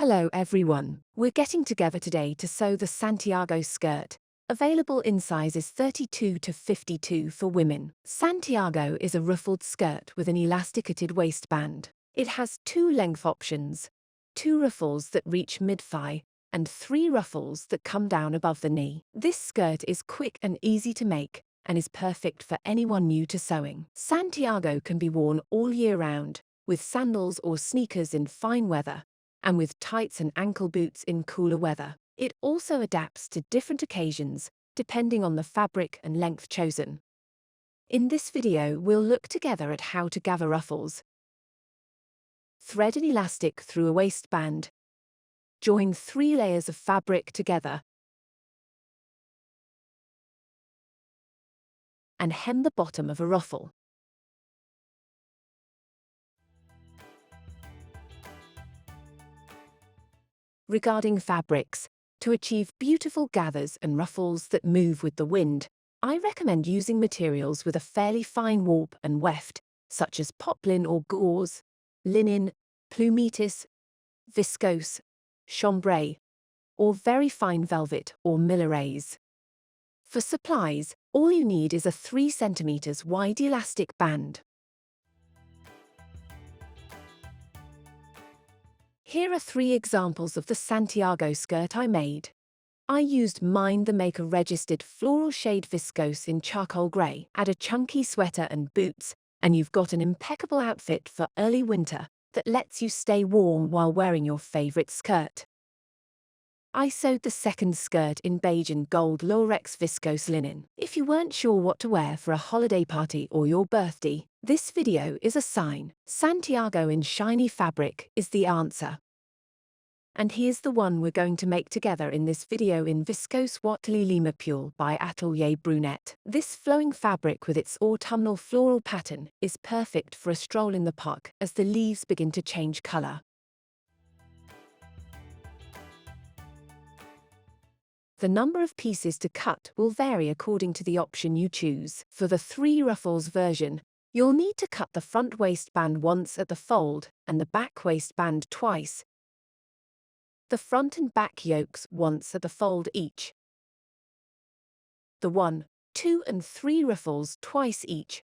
Hello everyone, we're getting together today to sew the Santiago skirt, available in sizes 32 to 52 for women. Santiago is a ruffled skirt with an elasticated waistband. It has two length options, two ruffles that reach mid-thigh, and three ruffles that come down above the knee. This skirt is quick and easy to make, and is perfect for anyone new to sewing. Santiago can be worn all year round, with sandals or sneakers in fine weather, and with tights and ankle boots in cooler weather. It also adapts to different occasions, depending on the fabric and length chosen. In this video, we'll look together at how to gather ruffles, thread an elastic through a waistband, join 3 layers of fabric together, and hem the bottom of a ruffle. Regarding fabrics, to achieve beautiful gathers and ruffles that move with the wind, I recommend using materials with a fairly fine warp and weft, such as poplin or gauze, linen, plumetis, viscose, chambray, or very fine velvet or millerese. For supplies, all you need is a 3 cm wide elastic band. Here are 3 examples of the Santiago skirt I made. I used Mind the Maker registered floral shade viscose in charcoal grey. Add a chunky sweater and boots, and you've got an impeccable outfit for early winter that lets you stay warm while wearing your favourite skirt. I sewed the second skirt in beige and gold Lurex viscose linen. If you weren't sure what to wear for a holiday party or your birthday, this video is a sign. Santiago in shiny fabric is the answer. And here's the one we're going to make together in this video in Viscose Watley Lima Pure by Atelier Brunette. This flowing fabric with its autumnal floral pattern is perfect for a stroll in the park as the leaves begin to change color. The number of pieces to cut will vary according to the option you choose. For the 3 ruffles version, you'll need to cut the front waistband once at the fold and the back waistband twice. The front and back yokes once at the fold each. The 1, 2 and 3 ruffles twice each.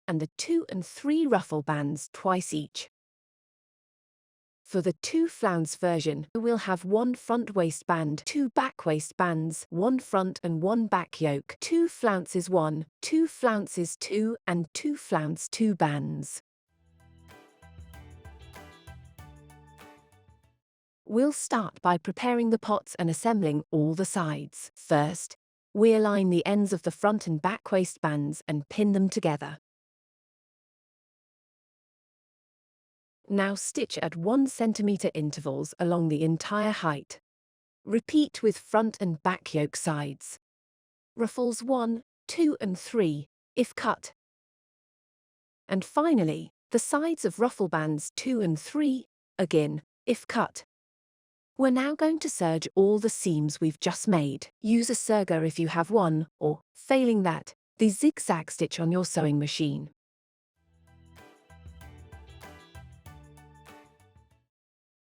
And the 2 and 3 ruffle bands twice each. For the 2 flounce version, we'll have 1 front waistband, 2 back waistbands, 1 front and 1 back yoke, 2 flounces 1, 2 flounces 2 and 2 flounce 2 bands. We'll start by preparing the pots and assembling all the sides. First, we align the ends of the front and back waistbands and pin them together. Now stitch at 1 cm intervals along the entire height. Repeat with front and back yoke sides. Ruffles 1, 2 and 3, if cut. And finally, the sides of ruffle bands 2 and 3, again, if cut. We're now going to serge all the seams we've just made. Use a serger if you have one, or, failing that, the zigzag stitch on your sewing machine.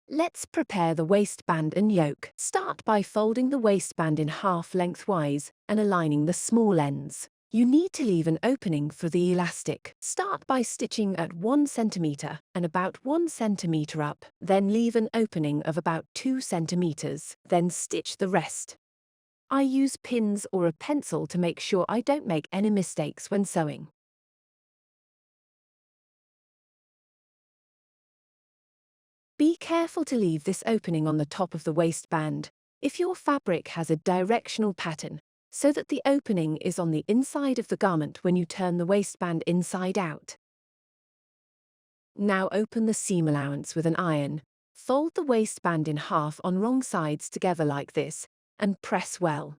Let's prepare the waistband and yoke. Start by folding the waistband in half lengthwise and aligning the small ends. You need to leave an opening for the elastic. Start by stitching at 1 cm and about 1 cm up, then leave an opening of about 2 cm. Then stitch the rest. I use pins or a pencil to make sure I don't make any mistakes when sewing. Be careful to leave this opening on the top of the waistband if your fabric has a directional pattern, so that the opening is on the inside of the garment when you turn the waistband inside out. Now open the seam allowance with an iron, fold the waistband in half on wrong sides together like this, and press well.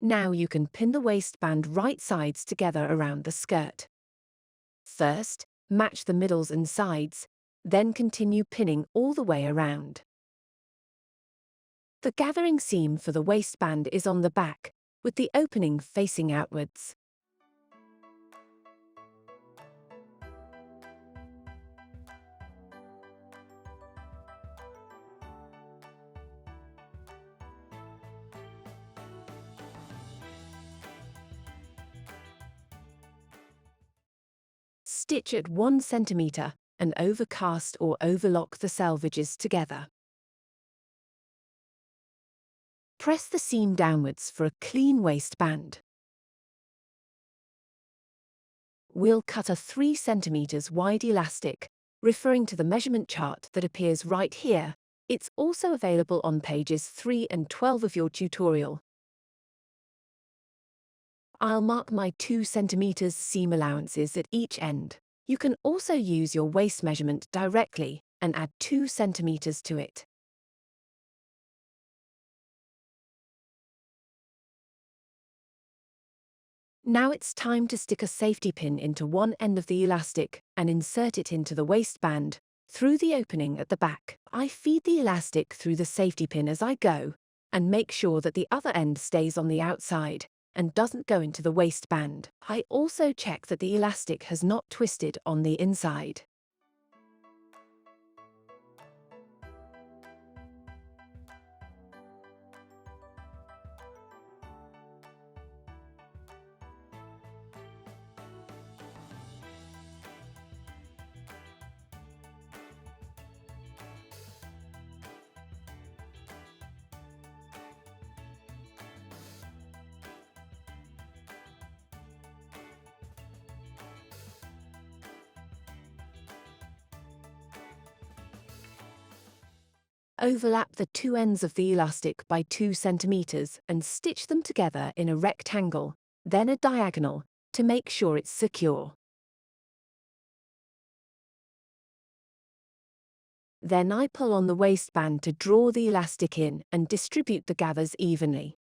Now you can pin the waistband right sides together around the skirt. First, match the middles and sides, then continue pinning all the way around. The gathering seam for the waistband is on the back, with the opening facing outwards. Stitch at 1 centimeter and overcast or overlock the selvages together. Press the seam downwards for a clean waistband. We'll cut a 3 centimeters wide elastic, referring to the measurement chart that appears right here. It's also available on pages 3 and 12 of your tutorial. I'll mark my 2 centimeters seam allowances at each end. You can also use your waist measurement directly and add 2 centimeters to it. Now it's time to stick a safety pin into one end of the elastic and insert it into the waistband through the opening at the back. I feed the elastic through the safety pin as I go and make sure that the other end stays on the outside and doesn't go into the waistband. I also check that the elastic has not twisted on the inside. Overlap the two ends of the elastic by 2 centimeters and stitch them together in a rectangle, then a diagonal, to make sure it's secure. Then I pull on the waistband to draw the elastic in and distribute the gathers evenly.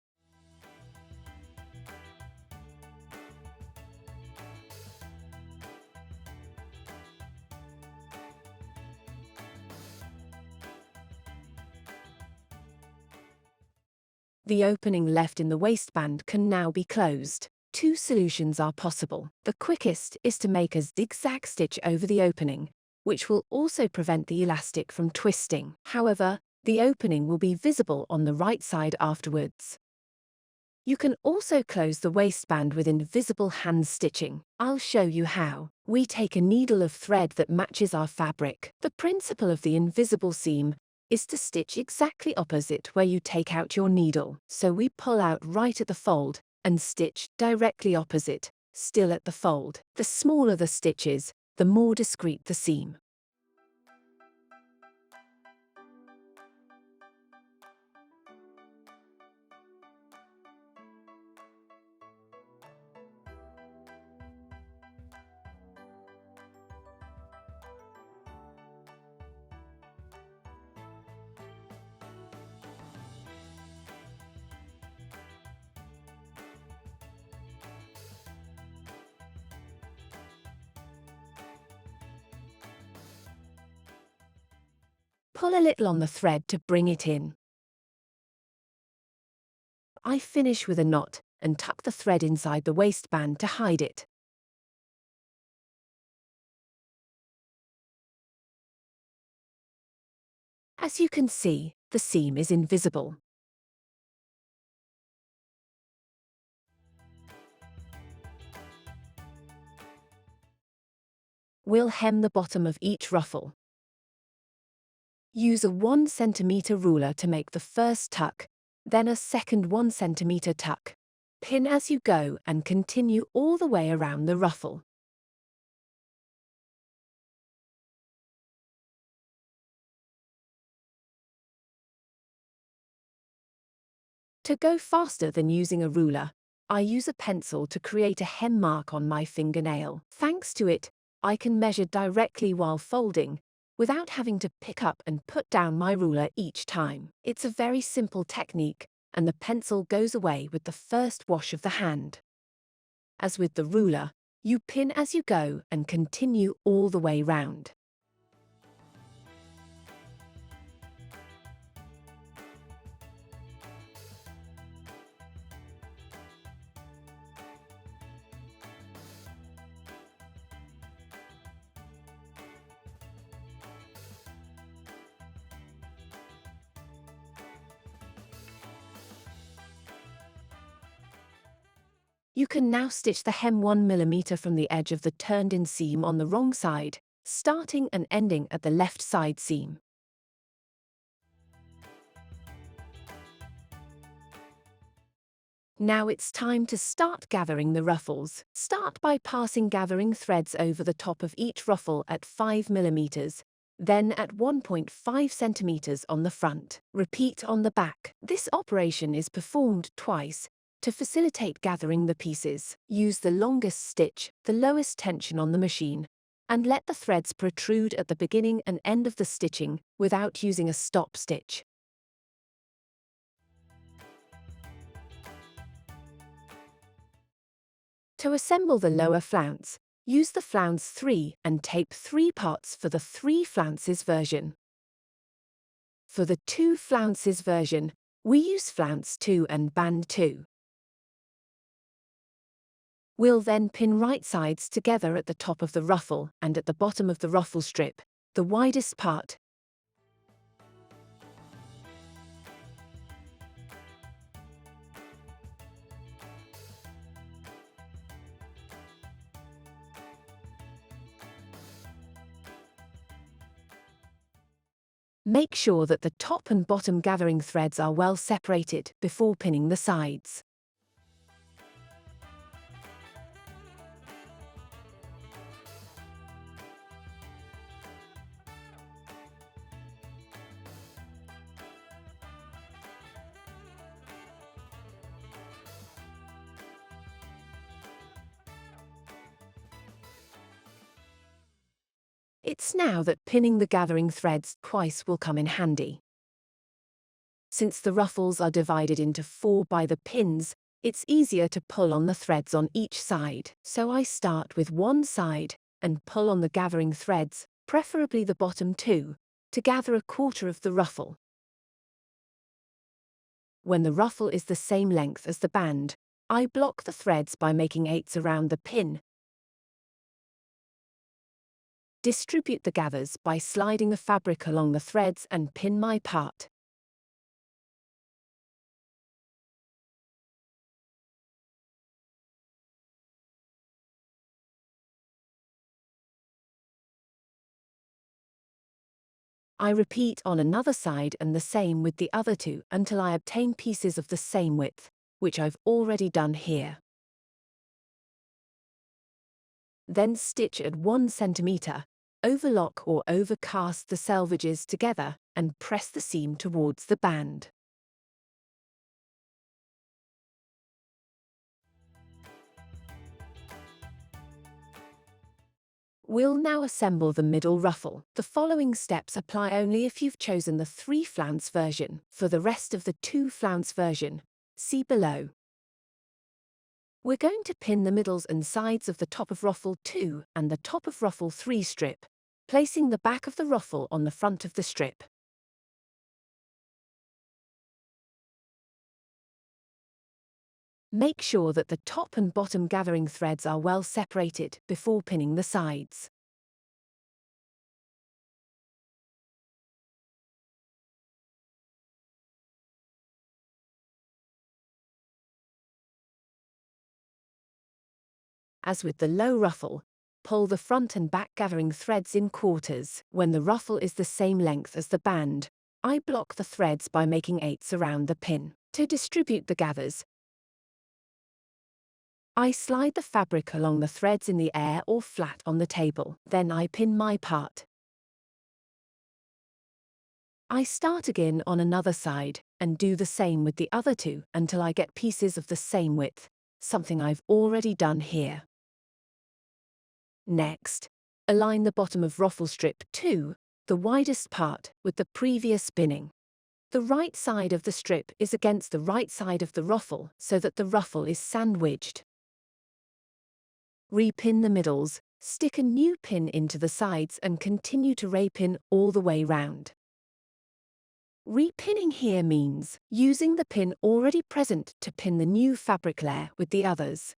The opening left in the waistband can now be closed. Two solutions are possible. The quickest is to make a zigzag stitch over the opening, which will also prevent the elastic from twisting. However, the opening will be visible on the right side afterwards. You can also close the waistband with invisible hand stitching. I'll show you how. We take a needle of thread that matches our fabric. The principle of the invisible seam is to stitch exactly opposite where you take out your needle. So we pull out right at the fold and stitch directly opposite, still at the fold. The smaller the stitches, the more discreet the seam. Pull a little on the thread to bring it in. I finish with a knot and tuck the thread inside the waistband to hide it. As you can see, the seam is invisible. We'll hem the bottom of each ruffle. Use a 1 centimeter ruler to make the first tuck, then a second 1 centimeter tuck. Pin as you go and continue all the way around the ruffle. To go faster than using a ruler, I use a pencil to create a hem mark on my fingernail. Thanks to it, I can measure directly while folding, without having to pick up and put down my ruler each time. It's a very simple technique, and the pencil goes away with the first wash of the hand. As with the ruler, you pin as you go and continue all the way round. You can now stitch the hem 1 mm from the edge of the turned-in seam on the wrong side, starting and ending at the left side seam. Now it's time to start gathering the ruffles. Start by passing gathering threads over the top of each ruffle at 5 mm, then at 1.5 cm on the front. Repeat on the back. This operation is performed twice to facilitate gathering the pieces. Use the longest stitch, the lowest tension on the machine, and let the threads protrude at the beginning and end of the stitching without using a stop stitch. To assemble the lower flounce, use the flounce 3 and tape 3 parts for the 3 flounces version. For the 2 flounces version, we use flounce 2 and band 2. We'll then pin right sides together at the top of the ruffle and at the bottom of the ruffle strip, the widest part. Make sure that the top and bottom gathering threads are well separated before pinning the sides. It's now that pinning the gathering threads twice will come in handy. Since the ruffles are divided into 4 by the pins, it's easier to pull on the threads on each side. So I start with one side and pull on the gathering threads, preferably the bottom 2, to gather a quarter of the ruffle. When the ruffle is the same length as the band, I block the threads by making 8s around the pin. Distribute the gathers by sliding the fabric along the threads and pin my part. I repeat on another side and the same with the other 2 until I obtain pieces of the same width, which I've already done here. Then stitch at 1 cm, overlock or overcast the selvages together and press the seam towards the band. We'll now assemble the middle ruffle. The following steps apply only if you've chosen the 3 flounce version. For the rest of the 2 flounce version, see below. We're going to pin the middles and sides of the top of ruffle 2 and the top of ruffle 3 strip, placing the back of the ruffle on the front of the strip. Make sure that the top and bottom gathering threads are well separated before pinning the sides. As with the low ruffle, pull the front and back gathering threads in quarters. When the ruffle is the same length as the band, I block the threads by making 8s around the pin. To distribute the gathers, I slide the fabric along the threads in the air or flat on the table. Then I pin my part. I start again on another side and do the same with the other 2 until I get pieces of the same width, something I've already done here. Next, align the bottom of ruffle strip 2, the widest part, with the previous pinning. The right side of the strip is against the right side of the ruffle so that the ruffle is sandwiched. Repin the middles, stick a new pin into the sides and continue to repin all the way round. Repinning here means using the pin already present to pin the new fabric layer with the others.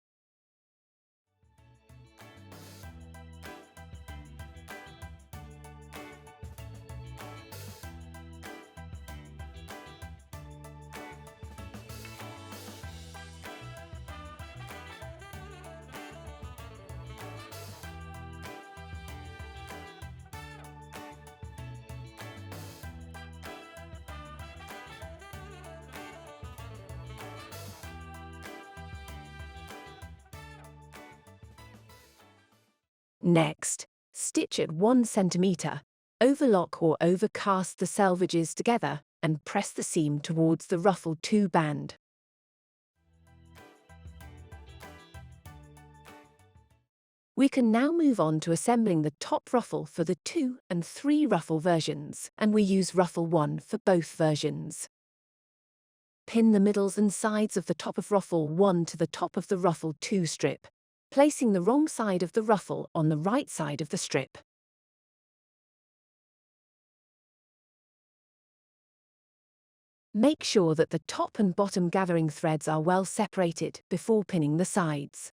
Next, stitch at 1 centimeter, overlock or overcast the selvages together, and press the seam towards the ruffle 2 band. We can now move on to assembling the top ruffle for the 2 and 3 ruffle versions, and we use ruffle 1 for both versions. Pin the middles and sides of the top of ruffle 1 to the top of the ruffle 2 strip, placing the wrong side of the ruffle on the right side of the strip. Make sure that the top and bottom gathering threads are well separated before pinning the sides.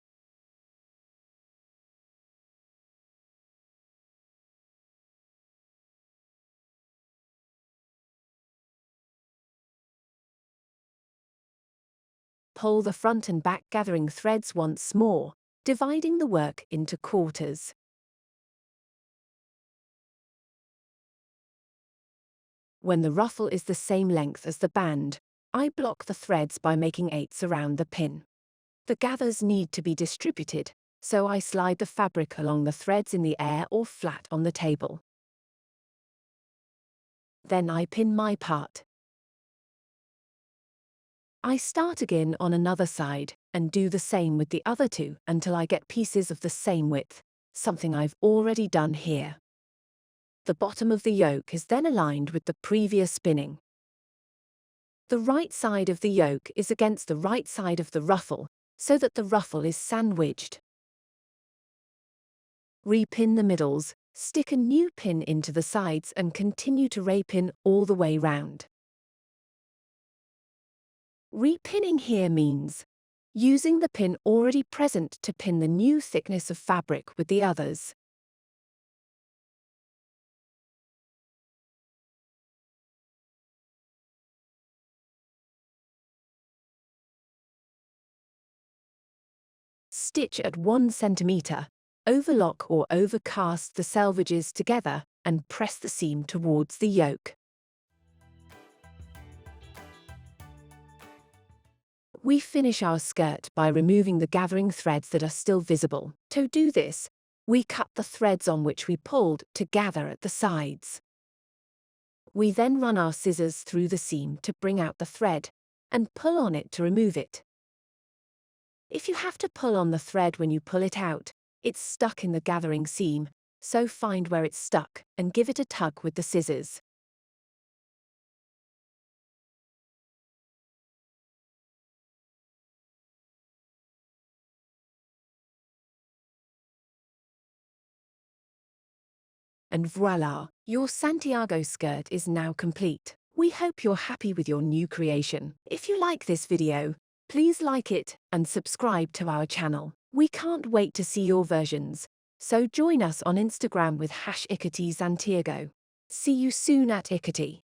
Pull the front and back gathering threads once more, dividing the work into quarters. When the ruffle is the same length as the band, I block the threads by making 8s around the pin. The gathers need to be distributed, so I slide the fabric along the threads in the air or flat on the table. Then I pin my part. I start again on another side and do the same with the other 2 until I get pieces of the same width, something I've already done here. The bottom of the yoke is then aligned with the previous spinning. The right side of the yoke is against the right side of the ruffle, so that the ruffle is sandwiched. Repin the middles, stick a new pin into the sides and continue to repin all the way round. Repinning here means using the pin already present to pin the new thickness of fabric with the others. Stitch at 1 centimeter, overlock or overcast the selvages together, and press the seam towards the yoke. We finish our skirt by removing the gathering threads that are still visible. To do this, we cut the threads on which we pulled to gather at the sides. We then run our scissors through the seam to bring out the thread, and pull on it to remove it. If you have to pull on the thread when you pull it out, it's stuck in the gathering seam, so find where it's stuck and give it a tug with the scissors. And voila, your Santiago skirt is now complete. We hope you're happy with your new creation. If you like this video, please like it and subscribe to our channel. We can't wait to see your versions, so join us on Instagram with #IkatiSantiago. See you soon at Ikati.